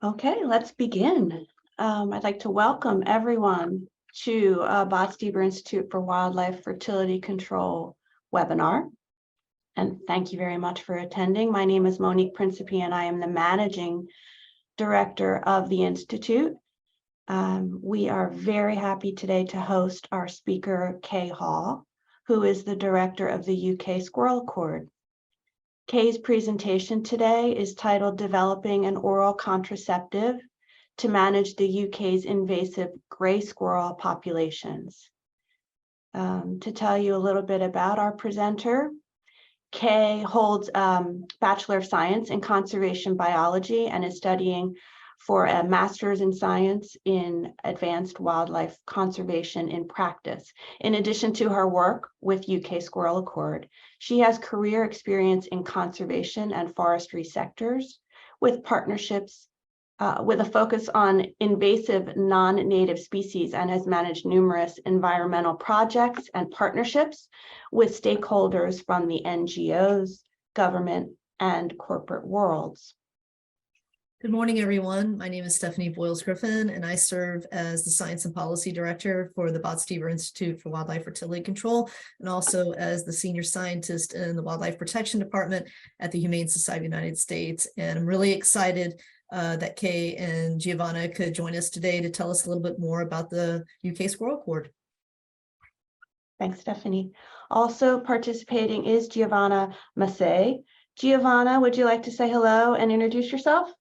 Okay, let's begin. I'd like to welcome everyone to Botstiber Institute for Wildlife Fertility Control webinar. And thank you very much for attending. My name is Monique Principi, and I am the Managing Director of the Institute. We are very happy today to host our speaker, Kay Hall, who is the Director of the UK Squirrel Accord. Kay's presentation today is titled Developing an Oral Contraceptive to Manage the UK's Invasive Grey Squirrel Populations. To tell you a little bit about our presenter, Kay holds Bachelor of Science in Conservation Biology and is studying for a Master's in Science in Advanced Wildlife Conservation in Practice. In addition to her work with UK Squirrel Accord, she has career experience in conservation and forestry sectors with partnerships with a focus on invasive non-native species, and has managed numerous environmental projects and partnerships with stakeholders from the NGOs, government, and corporate worlds. Good morning, everyone. My name is Stephanie Boyles-Griffin, and I serve as the Science and Policy Director for the Botstiber Institute for Wildlife Fertility Control, and also as the Senior Scientist in the Wildlife Protection Department at the Humane Society of the United States. And I'm really excited that Kay and Giovanna could join us today to tell us a little bit more about the UK Squirrel Accord. Thanks, Stephanie. Also participating is Giovanna Massey. Giovanna, would you like to say hello and introduce yourself?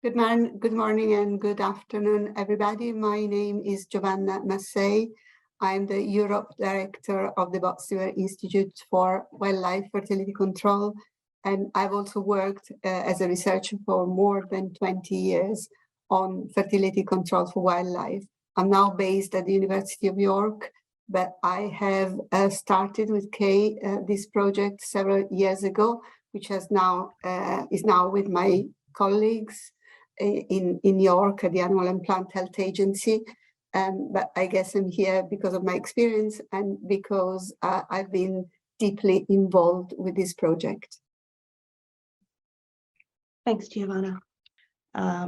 Good morning and good afternoon, everybody. My name is Giovanna Massey. I'm the Europe Director of the Botstiber Institute for Wildlife Fertility Control, and I've also worked as a researcher for more than 20 years on fertility control for wildlife. I'm now based at the University of York, but I have started with Kay this project several years ago, which is now with my colleagues in York at the Animal and Plant Health Agency. But I guess I'm here because of my experience and because I've been deeply involved with this project. Thanks, Giovanna. I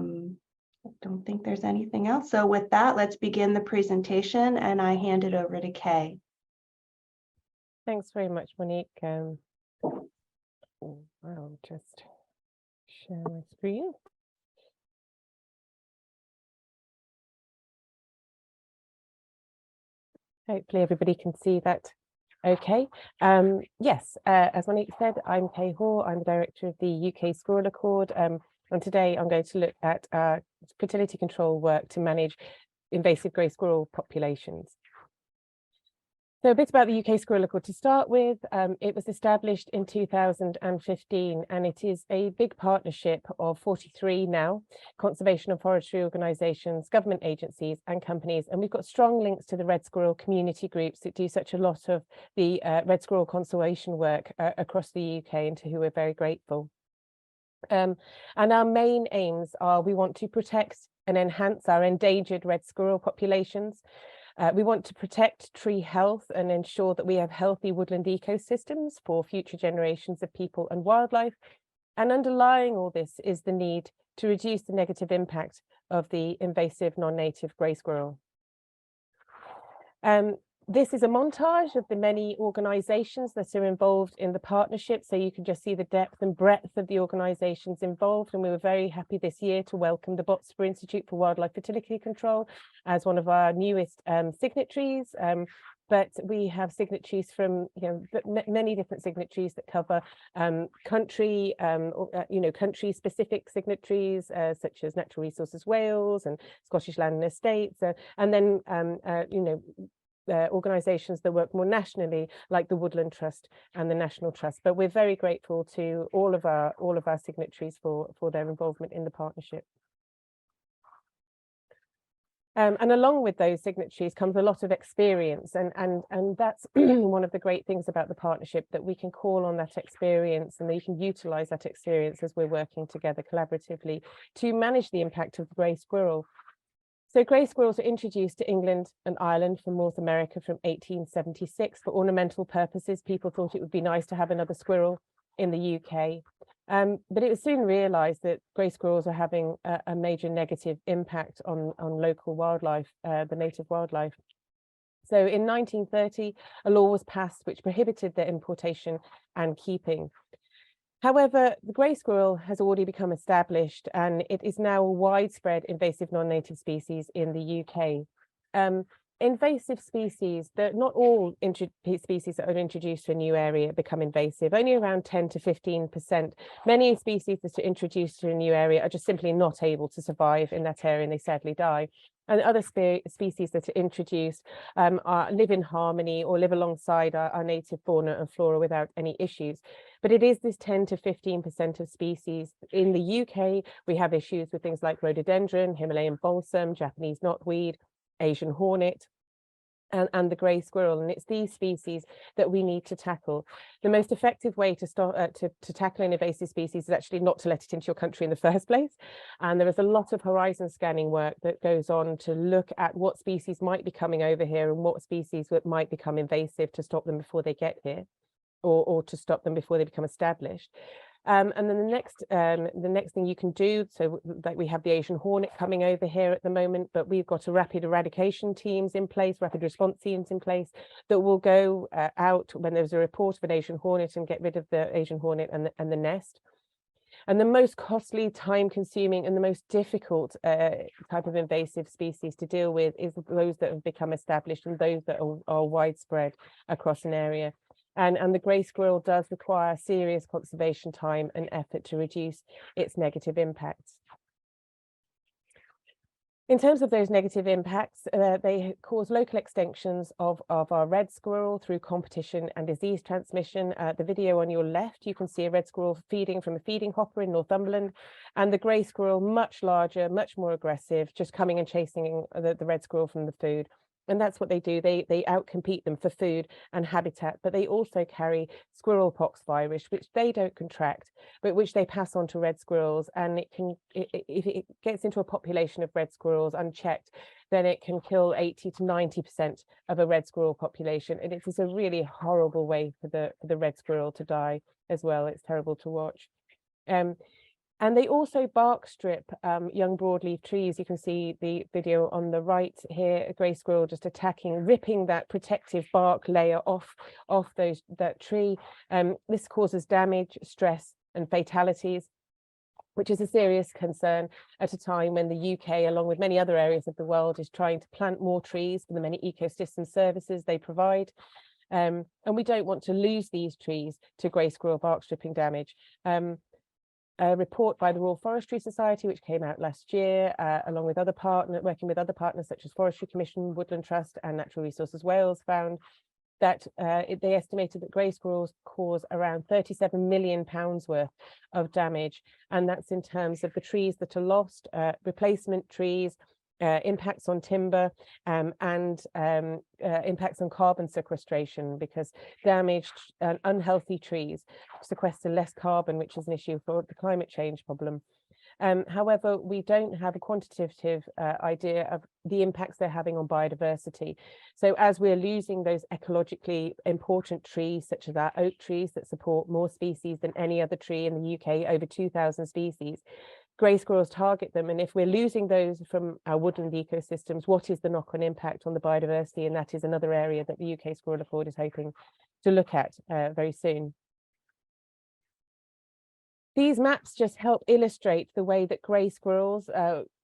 don't think there's anything else. So with that, let's begin the presentation, and I hand it over to Kay. Thanks very much, Monique. I'll just share my screen. Hopefully everybody can see that okay. Yes, as Monique said, I'm Kay Hall. I'm the Director of the UK Squirrel Accord, and today I'm going to look at fertility control work to manage invasive grey squirrel populations. So a bit about the UK Squirrel Accord to start with. It was established in 2015, and it is a big partnership of 43 now conservation and forestry organisations, government agencies and companies. And we've got strong links to the red squirrel community groups that do such a lot of the red squirrel conservation work across the UK, and to who we're very grateful. And our main aims are: we want to protect and enhance our endangered red squirrel populations. We want to protect tree health and ensure that we have healthy woodland ecosystems for future generations of people and wildlife. And underlying all this is the need to reduce the negative impact of the invasive non-native grey squirrel. This is a montage of the many organisations that are involved in the partnership, so you can just see the depth and breadth of the organisations involved. And we were very happy this year to welcome the Botstiber Institute for Wildlife Fertility Control as one of our newest signatories. But we have signatories from many different signatories that cover country, country-specific signatories such as Natural Resources Wales and Scottish Land and Estates, and then organisations that work more nationally, like the Woodland Trust and the National Trust. But we're very grateful to all of our signatories for their involvement in the partnership. And along with those signatories comes a lot of experience, and that's one of the great things about the partnership, that we can call on that experience and we can utilise that experience as we're working together collaboratively to manage the impact of the grey squirrel. So grey squirrels were introduced to England and Ireland from North America from 1876 for ornamental purposes. People thought it would be nice to have another squirrel in the UK. But it was soon realised that grey squirrels are having a major negative impact on local wildlife, the native wildlife. So in 1930, a law was passed which prohibited their importation and keeping. However, the grey squirrel has already become established, and it is now a widespread invasive non-native species in the UK. Invasive species, not all species that are introduced to a new area become invasive, only around 10 to 15%. Many species that are introduced to a new area are just simply not able to survive in that area and they sadly die. And other species that are introduced live in harmony or live alongside our native fauna and flora without any issues. But it is this 10 to 15% of species. In the UK, we have issues with things like rhododendron, Himalayan balsam, Japanese knotweed, Asian hornet, and the grey squirrel, and it's these species that we need to tackle. The most effective way to start to tackle an invasive species is actually not to let it into your country in the first place. And there is a lot of horizon scanning work that goes on to look at what species might be coming over here and what species that might become invasive to stop them before they get here, or to stop them before they become established. And then the next thing you can do, so like we have the Asian hornet coming over here at the moment, but we've got a rapid eradication teams in place, rapid response teams in place that will go out when there's a report of an Asian hornet and get rid of the Asian hornet and the nest. And the most costly, time-consuming, and the most difficult type of invasive species to deal with is those that have become established and those that are widespread across an area. And the grey squirrel does require serious conservation time and effort to reduce its negative impacts. In terms of those negative impacts, they cause local extinctions of our red squirrel through competition and disease transmission. The video on your left, you can see a red squirrel feeding from a feeding hopper in Northumberland, and the grey squirrel, much larger, much more aggressive, just coming and chasing the red squirrel from the food. And that's what they do. They outcompete them for food and habitat, but they also carry squirrel pox virus, which they don't contract, but which they pass on to red squirrels. And if it gets into a population of red squirrels unchecked, then it can kill 80 to 90% of a red squirrel population. And it is a really horrible way for the red squirrel to die as well. It's terrible to watch. And they also bark strip young broadleaf trees. You can see the video on the right here, a grey squirrel just attacking, ripping that protective bark layer off that tree. This causes damage, stress, and fatalities, which is a serious concern at a time when the UK, along with many other areas of the world, is trying to plant more trees for the many ecosystem services they provide. And we don't want to lose these trees to grey squirrel bark stripping damage. A report by the Royal Forestry Society, which came out last year, along with working with other partners such as Forestry Commission, Woodland Trust and Natural Resources Wales, found that they estimated that grey squirrels cause around £37 million worth of damage. And that's in terms of the trees that are lost, replacement trees, impacts on timber, and impacts on carbon sequestration, because damaged and unhealthy trees sequester less carbon, which is an issue for the climate change problem. However, we don't have a quantitative idea of the impacts they're having on biodiversity. So as we're losing those ecologically important trees, such as our oak trees that support more species than any other tree in the UK, over 2,000 species, grey squirrels target them. And if we're losing those from our woodland ecosystems, what is the knock-on impact on the biodiversity? And that is another area that the UK Squirrel Accord is hoping to look at very soon. These maps just help illustrate the way that grey squirrels,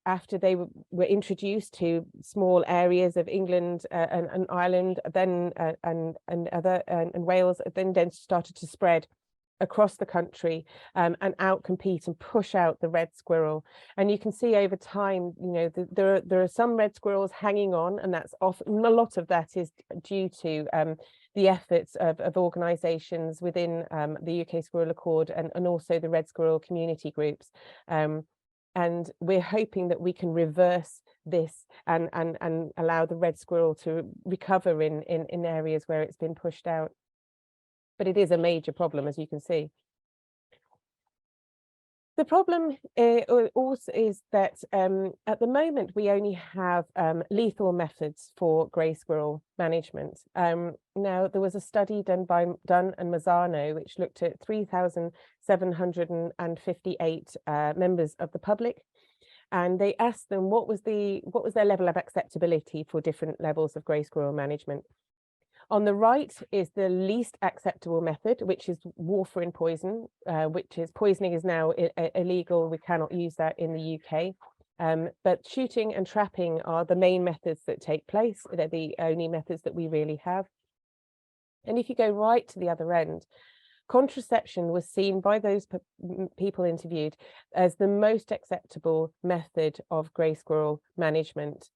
after they were introduced to small areas of England and Ireland, then and Wales, then started to spread across the country and outcompete and push out the red squirrel. And you can see over time, you know, there are some red squirrels hanging on, and that's often, a lot of that is due to the efforts of organisations within the UK Squirrel Accord and also the red squirrel community groups. And we're hoping that we can reverse this and allow the red squirrel to recover in areas where it's been pushed out. But it is a major problem, as you can see. The problem also is that at the moment we only have lethal methods for grey squirrel management. Now there was a study done by Dunn and Mazzano which looked at 3,758 members of the public, and they asked them what was their level of acceptability for different levels of grey squirrel management. On the right is the least acceptable method, which is warfarin poison, which is poisoning is now illegal. We cannot use that in the UK. But shooting and trapping are the main methods that take place. They're the only methods that we really have. And if you go right to the other end, contraception was seen by those people interviewed as the most acceptable method of grey squirrel management.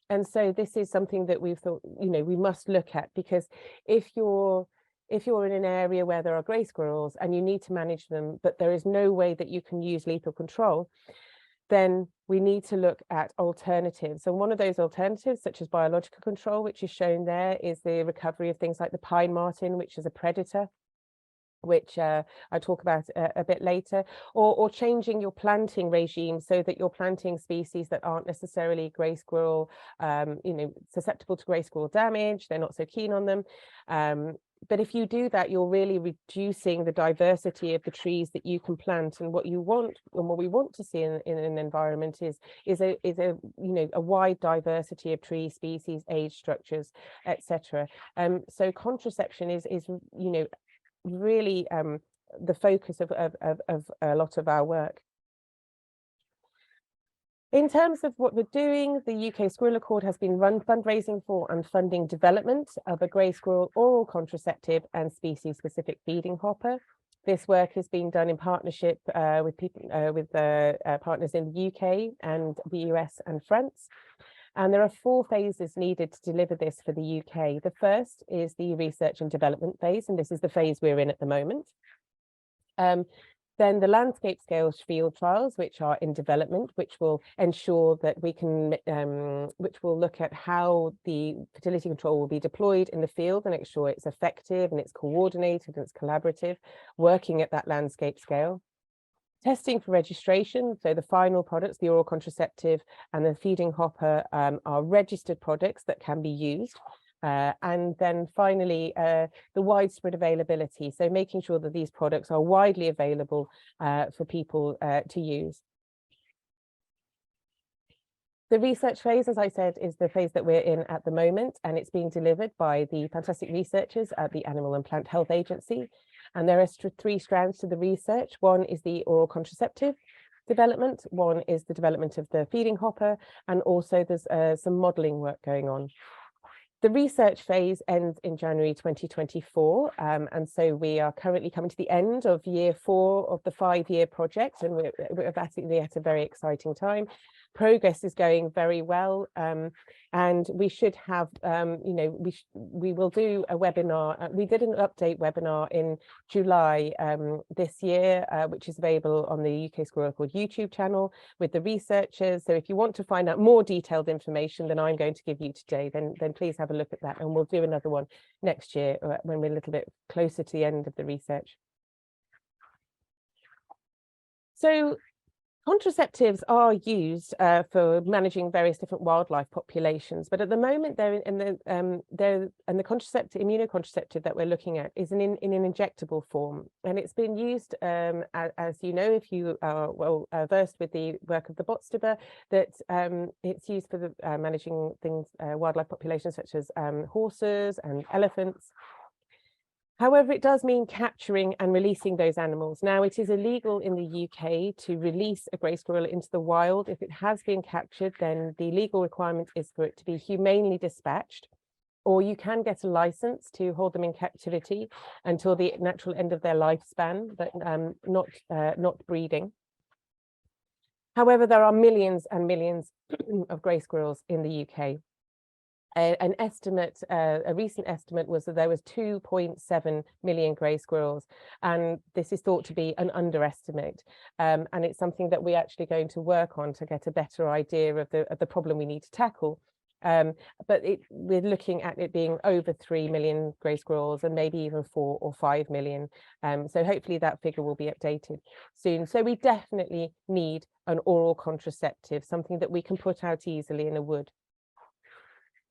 And so this is something that we've thought, we must look at, because if you're in an area where there are grey squirrels and you need to manage them, but there is no way that you can use lethal control, then we need to look at alternatives. And one of those alternatives, such as biological control, which is shown there, is the recovery of things like the pine marten, which is a predator, which I talk about a bit later, or changing your planting regime so that you're planting species that aren't necessarily grey squirrel, susceptible to grey squirrel damage. They're not so keen on them. But if you do that, you're really reducing the diversity of the trees that you can plant. And what you want, and what we want to see in an environment is a wide diversity of tree species, age structures, etc. So contraception is really the focus of a lot of our work. In terms of what we're doing, the UK Squirrel Accord has been fundraising for and funding development of a grey squirrel oral contraceptive and species-specific feeding hopper. This work has been done in partnership with partners in the UK and the US and France. And there are 4 phases needed to deliver this for the UK. The first is the research and development phase, and this is the phase we're in at the moment. Then the landscape scale field trials, which are in development, which will ensure that we can, which will look at how the fertility control will be deployed in the field and make sure it's effective and it's coordinated and it's collaborative, working at that landscape scale. Testing for registration, so the final products, the oral contraceptive and the feeding hopper, are registered products that can be used. And then finally, the widespread availability, so making sure that these products are widely available for people to use. The research phase, as I said, is the phase that we're in at the moment, and it's being delivered by the fantastic researchers at the Animal and Plant Health Agency. And there are 3 strands to the research. One is the oral contraceptive development, one is the development of the feeding hopper, and also there's some modelling work going on. The research phase ends in January 2024, and so we are currently coming to the end of year 4 of the 5-year project, and we're basically at a very exciting time. Progress is going very well, and we should have, we will do a webinar. We did an update webinar in July this year, which is available on the UK Squirrel Accord YouTube channel with the researchers. So if you want to find out more detailed information than I'm going to give you today, then please have a look at that, and we'll do another one next year when we're a little bit closer to the end of the research. So contraceptives are used for managing various different wildlife populations, but at the moment they're in the immunocontraceptive that we're looking at is in an injectable form, and it's been used as you know, if you are well versed with the work of the Botstiber, that it's used for the managing things wildlife populations such as horses and elephants. However, it does mean capturing and releasing those animals. Now, it is illegal in the UK to release a grey squirrel into the wild. If it has been captured, then the legal requirement is for it to be humanely dispatched, or you can get a license to hold them in captivity until the natural end of their lifespan, but not breeding. However, there are millions and millions of grey squirrels in the UK. A recent estimate was that there was 2.7 million grey squirrels, and this is thought to be an underestimate. And it's something that we're actually going to work on to get a better idea of the problem we need to tackle. But we're looking at it being over 3 million grey squirrels and maybe even 4 or 5 million. So hopefully that figure will be updated soon. So we definitely need an oral contraceptive, something that we can put out easily in a wood.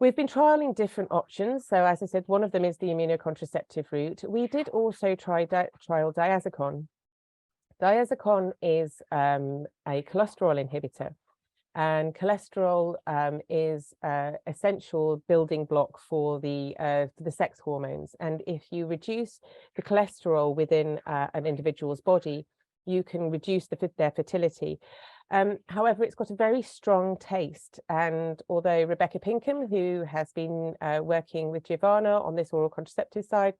We've been trialing different options. So as I said, one of them is the immunocontraceptive route. We did also trial diazepam. Diazepam is a cholesterol inhibitor. And cholesterol is an essential building block for the sex hormones. And if you reduce the cholesterol within an individual's body, you can reduce their fertility. However, it's got a very strong taste. And although Rebecca Pinkham, who has been working with Giovanna on this oral contraceptive side,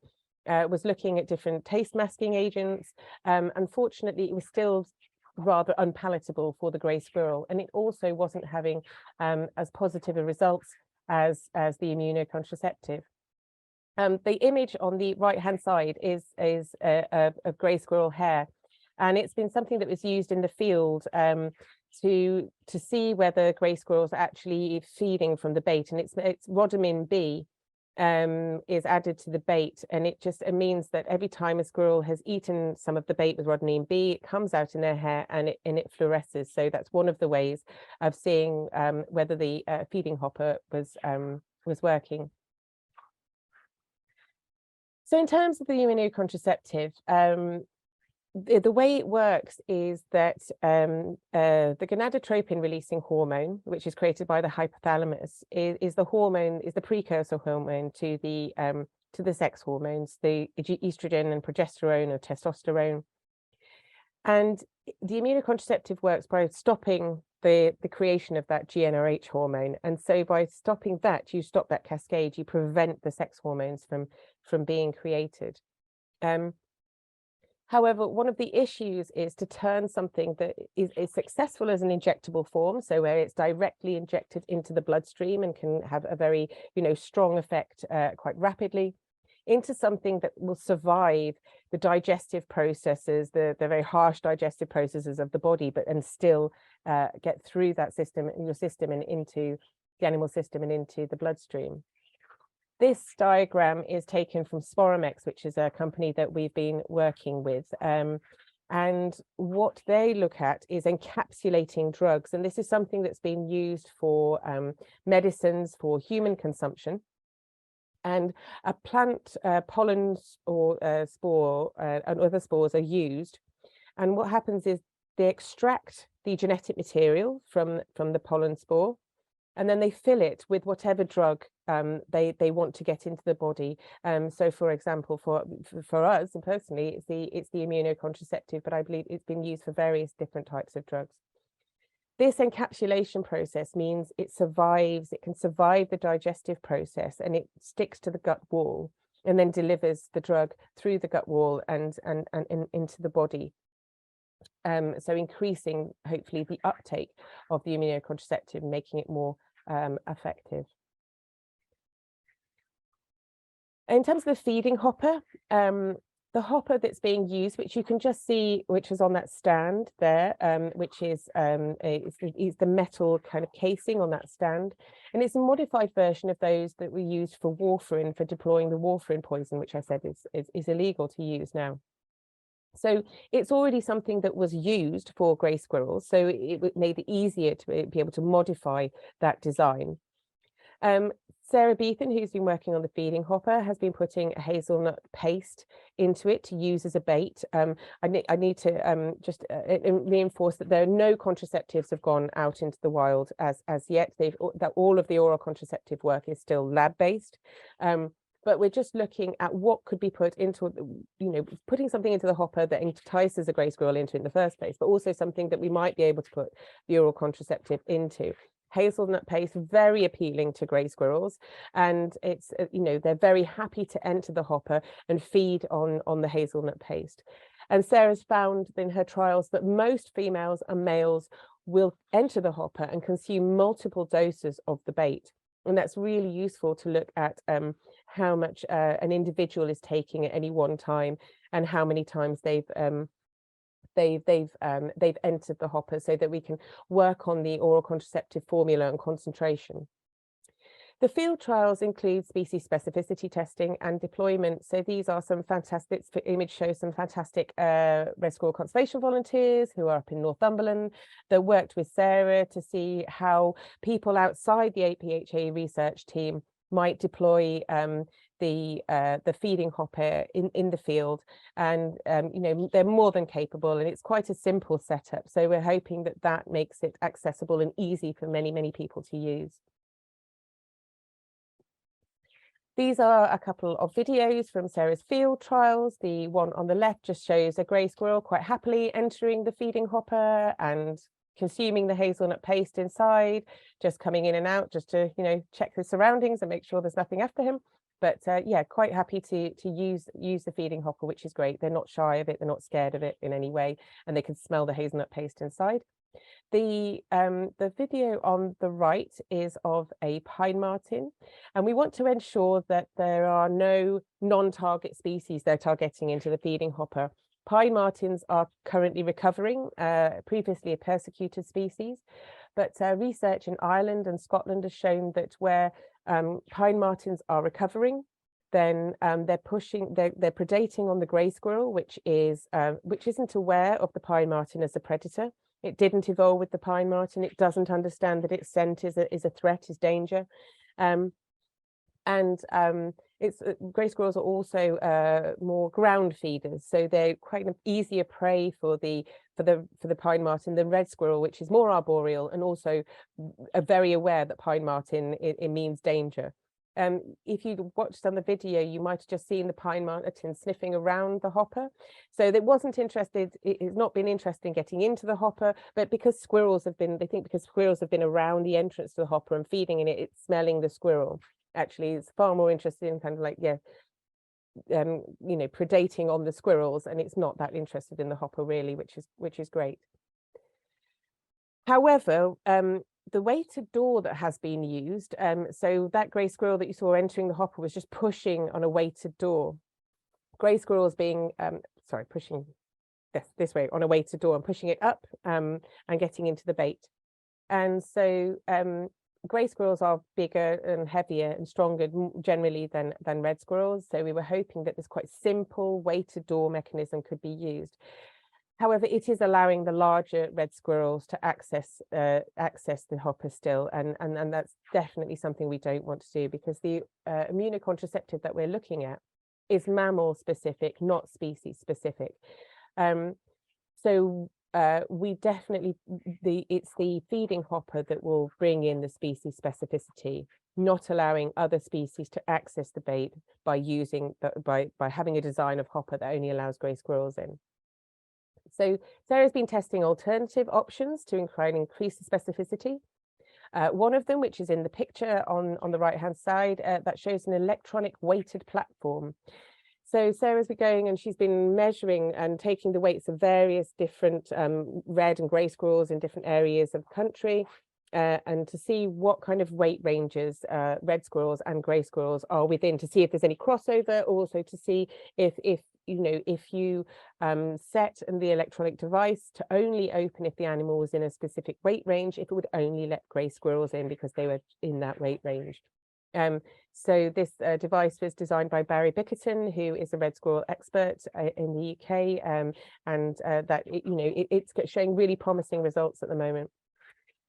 was looking at different taste masking agents, unfortunately, it was still rather unpalatable for the grey squirrel, and it also wasn't having as positive a results as the immunocontraceptive. The image on the right hand side is a grey squirrel hair, and it's been something that was used in the field to see whether grey squirrels are actually feeding from the bait, and it's rhodamin B is added to the bait, and it means that every time a squirrel has eaten some of the bait with rhodamin B, it comes out in their hair and it fluoresces. So that's one of the ways of seeing whether the feeding hopper was working. So in terms of the immunocontraceptive, the way it works is that the gonadotropin releasing hormone, which is created by the hypothalamus, is the precursor hormone to the sex hormones, the estrogen and progesterone or testosterone. And the immunocontraceptive works by stopping the creation of that GnRH hormone. And so by stopping that, you stop that cascade, you prevent the sex hormones from being created. However, one of the issues is to turn something that is successful as an injectable form, so where it's directly injected into the bloodstream and can have a very, strong effect quite rapidly, into something that will survive the digestive processes, the very harsh digestive processes of the body, and still get through that system, in your system, and into the animal system and into the bloodstream. This diagram is taken from Sporomex, which is a company that we've been working with. And what they look at is encapsulating drugs. And this is something that's been used for medicines for human consumption. And a plant pollen or spore and other spores are used. And what happens is they extract the genetic material from the pollen spore, and then they fill it with whatever drug they want to get into the body. So, for example, for us and personally, it's the immunocontraceptive, but I believe it's been used for various different types of drugs. This encapsulation process means it can survive the digestive process, and it sticks to the gut wall and then delivers the drug through the gut wall and into the body. So increasing, hopefully, the uptake of the immunocontraceptive, making it more effective. In terms of the feeding hopper, the hopper that's being used, which you can just see, which is on that stand there, which is the metal kind of casing on that stand, and it's a modified version of those that were used for warfarin, for deploying the warfarin poison, which I said is illegal to use now. So it's already something that was used for grey squirrels, so it made it easier to be able to modify that design. Sarah Beatham, who's been working on the feeding hopper, has been putting a hazelnut paste into it to use as a bait. I need to just reinforce that there are no contraceptives have gone out into the wild as yet. That all of the oral contraceptive work is still lab-based. But we're just looking at what could be put into, putting something into the hopper that entices a grey squirrel into it in the first place, but also something that we might be able to put the oral contraceptive into. Hazelnut paste, very appealing to grey squirrels, and it's they're very happy to enter the hopper and feed on the hazelnut paste. And Sarah's found in her trials that most females and males will enter the hopper and consume multiple doses of the bait, and that's really useful to look at how much an individual is taking at any one time and how many times they've entered the hopper, so that we can work on the oral contraceptive formula and concentration. The field trials include species specificity testing and deployment. So these are some fantastic, this image shows some fantastic red squirrel conservation volunteers who are up in Northumberland that worked with Sarah to see how people outside the APHA research team might deploy the feeding hopper in the field. And you know, they're more than capable, and it's quite a simple setup. So we're hoping that that makes it accessible and easy for many people to use. These are a couple of videos from Sarah's field trials. The one on the left just shows a grey squirrel quite happily entering the feeding hopper and consuming the hazelnut paste inside, just coming in and out just to, you know, check his surroundings and make sure there's nothing after him. But yeah, quite happy to use the feeding hopper, which is great. They're not shy of it, they're not scared of it in any way, and they can smell the hazelnut paste inside. The video on the right is of a pine marten, and we want to ensure that there are no non-target species they're targeting into the feeding hopper. Pine martens are currently recovering, previously a persecuted species, but research in Ireland and Scotland has shown that where pine martens are recovering, then they're predating on the grey squirrel, which isn't aware of the pine marten as a predator. It didn't evolve with the pine marten. It doesn't understand that its scent is a threat, is danger. Grey squirrels are also more ground feeders, so they're quite an easier prey for the pine marten than red squirrel, which is more arboreal and also very aware that pine marten it means danger. If you watched on the video, you might have just seen the pine marten sniffing around the hopper. So it wasn't interested, it's not been interested in getting into the hopper, but because squirrels have been around the entrance to the hopper and feeding in it, it's smelling the squirrel. Actually, it's far more interested in kind of like, you know, predating on the squirrels, and it's not that interested in the hopper really, which is great. However, the weighted door that has been used, so that grey squirrel that you saw entering the hopper was just pushing on a weighted door. Grey squirrels being, pushing this way on a weighted door and pushing it up and getting into the bait. And so grey squirrels are bigger and heavier and stronger generally than red squirrels. So we were hoping that this quite simple weighted door mechanism could be used. However, it is allowing the larger red squirrels to access the hopper still, and that's definitely something we don't want to do, because the immunocontraceptive that we're looking at is mammal specific, not species specific. So we definitely, it's the feeding hopper that will bring in the species specificity, not allowing other species to access the bait by having a design of hopper that only allows grey squirrels in. So Sarah's been testing alternative options to increase the specificity. One of them, which is in the picture on the right-hand side, that shows an electronic weighted platform. So Sarah's been going and she's been measuring and taking the weights of various different red and grey squirrels in different areas of the country, and to see what kind of weight ranges red squirrels and grey squirrels are within, to see if there's any crossover, also to see if you set the electronic device to only open if the animal was in a specific weight range, if it would only let grey squirrels in because they were in that weight range. So this device was designed by Barry Bickerton, who is a red squirrel expert in the UK, it's showing really promising results at the moment.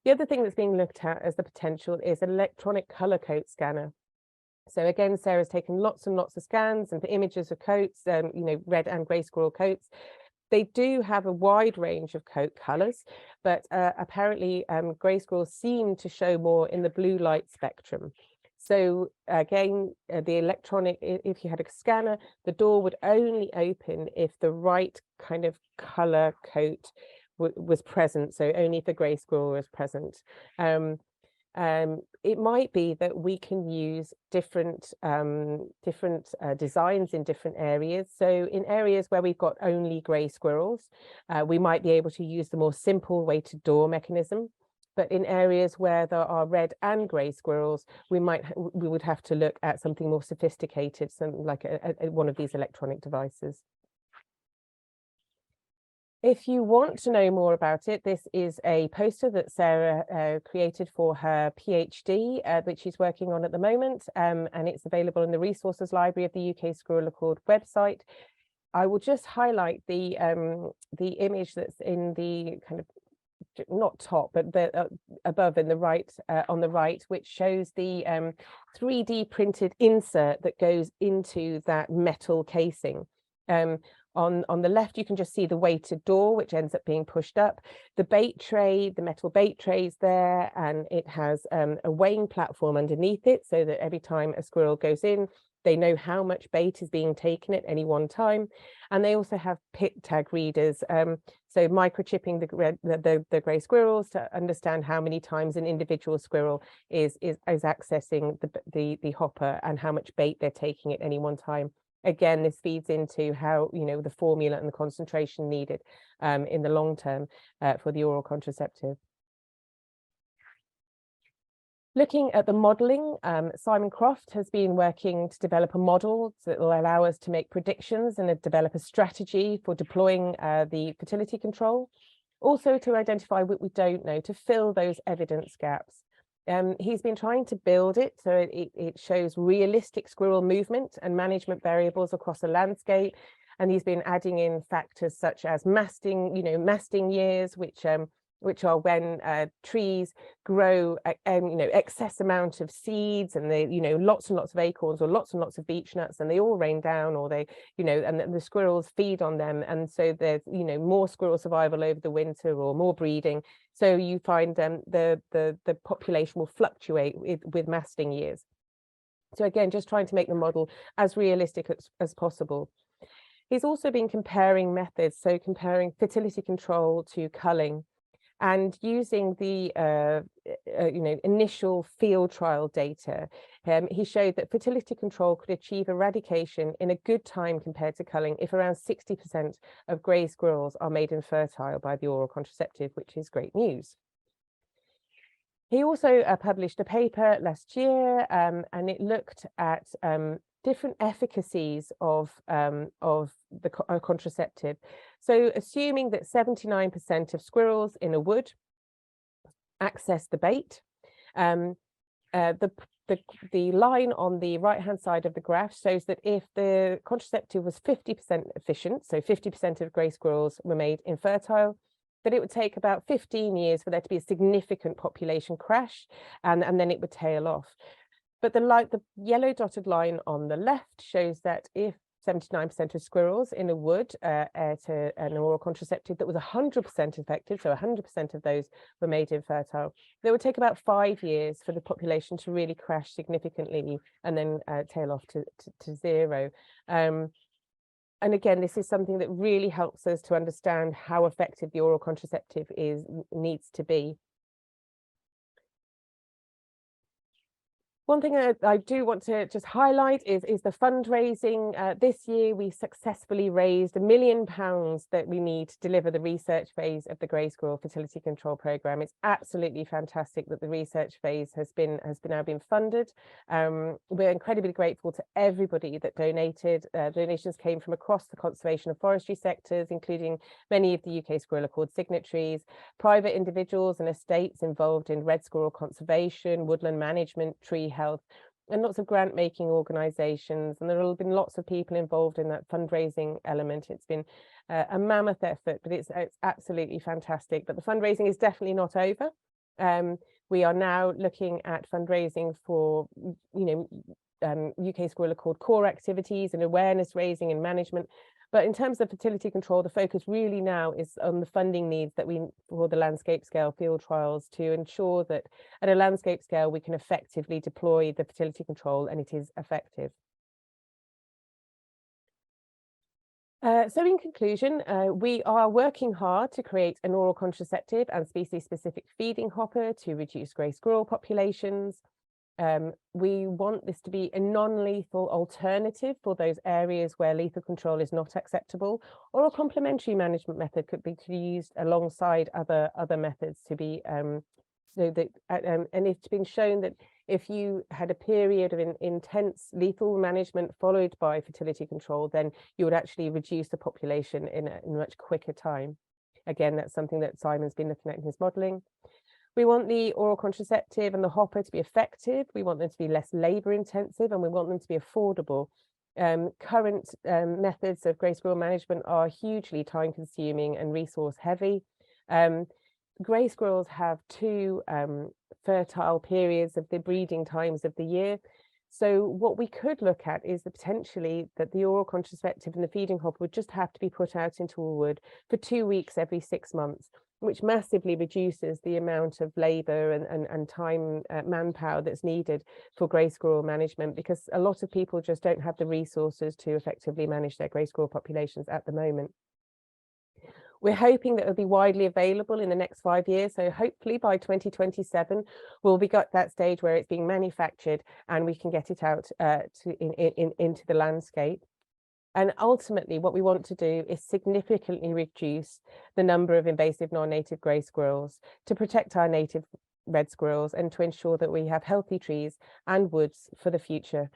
The other thing that's being looked at as the potential is an electronic colour coat scanner. So again, Sarah's taken lots and lots of scans and images of coats, red and grey squirrel coats. They do have a wide range of coat colours, but apparently grey squirrels seem to show more in the blue light spectrum. So again, the electronic, if you had a scanner, the door would only open if the right kind of colour coat was present. So only if the grey squirrel was present. It might be that we can use different designs in different areas. So in areas where we've got only grey squirrels, we might be able to use the more simple weighted door mechanism. But in areas where there are red and grey squirrels, we would have to look at something more sophisticated, something like one of these electronic devices. If you want to know more about it, this is a poster that Sarah created for her PhD, which she's working on at the moment, and it's available in the Resources Library of the UK Squirrel Accord website. I will just highlight the image that's in the kind of not top, but above in the right, on the right, which shows the 3D printed insert that goes into that metal casing. On the left, you can just see the weighted door, which ends up being pushed up. The bait tray, the metal bait tray is there, and it has a weighing platform underneath it, so that every time a squirrel goes in, they know how much bait is being taken at any one time. And they also have pit tag readers, so microchipping the grey squirrels to understand how many times an individual squirrel is accessing the hopper and how much bait they're taking at any one time. Again, this feeds into how, you know, the formula and the concentration needed in the long term for the oral contraceptive. Looking at the modelling, Simon Croft has been working to develop a model that will allow us to make predictions and develop a strategy for deploying the fertility control. Also to identify what we don't know, to fill those evidence gaps. He's been trying to build it so it shows realistic squirrel movement and management variables across a landscape. And he's been adding in factors such as masting, masting years, which are when trees grow, excess amount of seeds, and they, lots and lots of acorns or lots and lots of beech nuts, and they all rain down, or they, and the squirrels feed on them, and so there's, more squirrel survival over the winter or more breeding. So you find the population will fluctuate with masting years. So again, just trying to make the model as realistic as possible. He's also been comparing methods, so comparing fertility control to culling, and using the initial field trial data. He showed that fertility control could achieve eradication in a good time compared to culling if around 60% of grey squirrels are made infertile by the oral contraceptive, which is great news. He also published a paper last year, and it looked at different efficacies of the contraceptive. So assuming that 79% of squirrels in a wood access the bait, the line on the right-hand side of the graph shows that if the contraceptive was 50% efficient, so 50% of grey squirrels were made infertile, that it would take about 15 years for there to be a significant population crash, and then it would tail off. But the yellow dotted line on the left shows that if 79% of squirrels in a wood to an oral contraceptive that was 100% effective, so 100% of those were made infertile, it would take about 5 years for the population to really crash significantly and then tail off to zero. And again, this is something that really helps us to understand how effective the oral contraceptive needs to be. One thing I do want to just highlight is the fundraising. This year, we successfully raised £1 million that we need to deliver the research phase of the Grey Squirrel Fertility Control Programme. It's absolutely fantastic that the research phase has now been funded. We're incredibly grateful to everybody that donated. Donations came from across the conservation and forestry sectors, including many of the UK Squirrel Accord signatories, private individuals and estates involved in red squirrel conservation, woodland management, tree health, and lots of grant making organizations, and there have been lots of people involved in that fundraising element. It's been a mammoth effort, but it's absolutely fantastic. But the fundraising is definitely not over. We are now looking at fundraising for UK Squirrel Accord core activities and awareness raising and management. But in terms of fertility control, the focus really now is on the funding needs that for the landscape scale field trials to ensure that at a landscape scale we can effectively deploy the fertility control and it is effective. So in conclusion, we are working hard to create an oral contraceptive and species-specific feeding hopper to reduce grey squirrel populations. We want this to be a non-lethal alternative for those areas where lethal control is not acceptable, or a complementary management method could be used alongside other methods to be and it's been shown that if you had a period of intense lethal management followed by fertility control, then you would actually reduce the population in a much quicker time. Again, that's something that Simon's been looking at in his modelling. We want the oral contraceptive and the hopper to be effective. We want them to be less labour intensive, and we want them to be affordable. Current methods of grey squirrel management are hugely time consuming and resource heavy. Grey squirrels have two fertile periods of the breeding times of the year. So what we could look at is the potentially that the oral contraceptive and the feeding hopper would just have to be put out into a wood for 2 weeks every 6 months, which massively reduces the amount of labour and time, manpower that's needed for grey squirrel management, because a lot of people just don't have the resources to effectively manage their grey squirrel populations at the moment. We're hoping that it'll be widely available in the next 5 years. So hopefully by 2027, we'll be got that stage where it's being manufactured and we can get it out into the landscape. And ultimately, what we want to do is significantly reduce the number of invasive non-native grey squirrels to protect our native red squirrels and to ensure that we have healthy trees and woods for the future.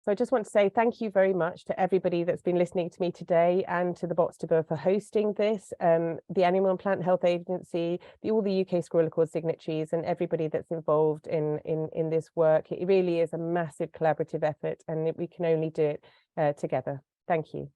So I just want to say thank you very much to everybody that's been listening to me today, and to the Botstiber for hosting this, the Animal and Plant Health Agency, all the UK Squirrel Accord signatories, and everybody that's involved in this work. It really is a massive collaborative effort, and we can only do it together. Thank you.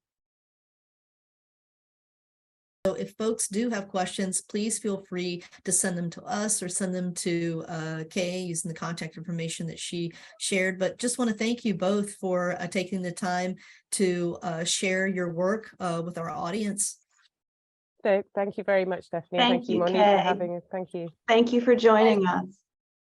So if folks do have questions, please feel free to send them to us or send them to Kay using the contact information that she shared. But just want to thank you both for taking the time to share your work with our audience. So thank you very much, Stephanie. Thank you, Monique, Kay. for having us. Thank you. Thank you for joining us.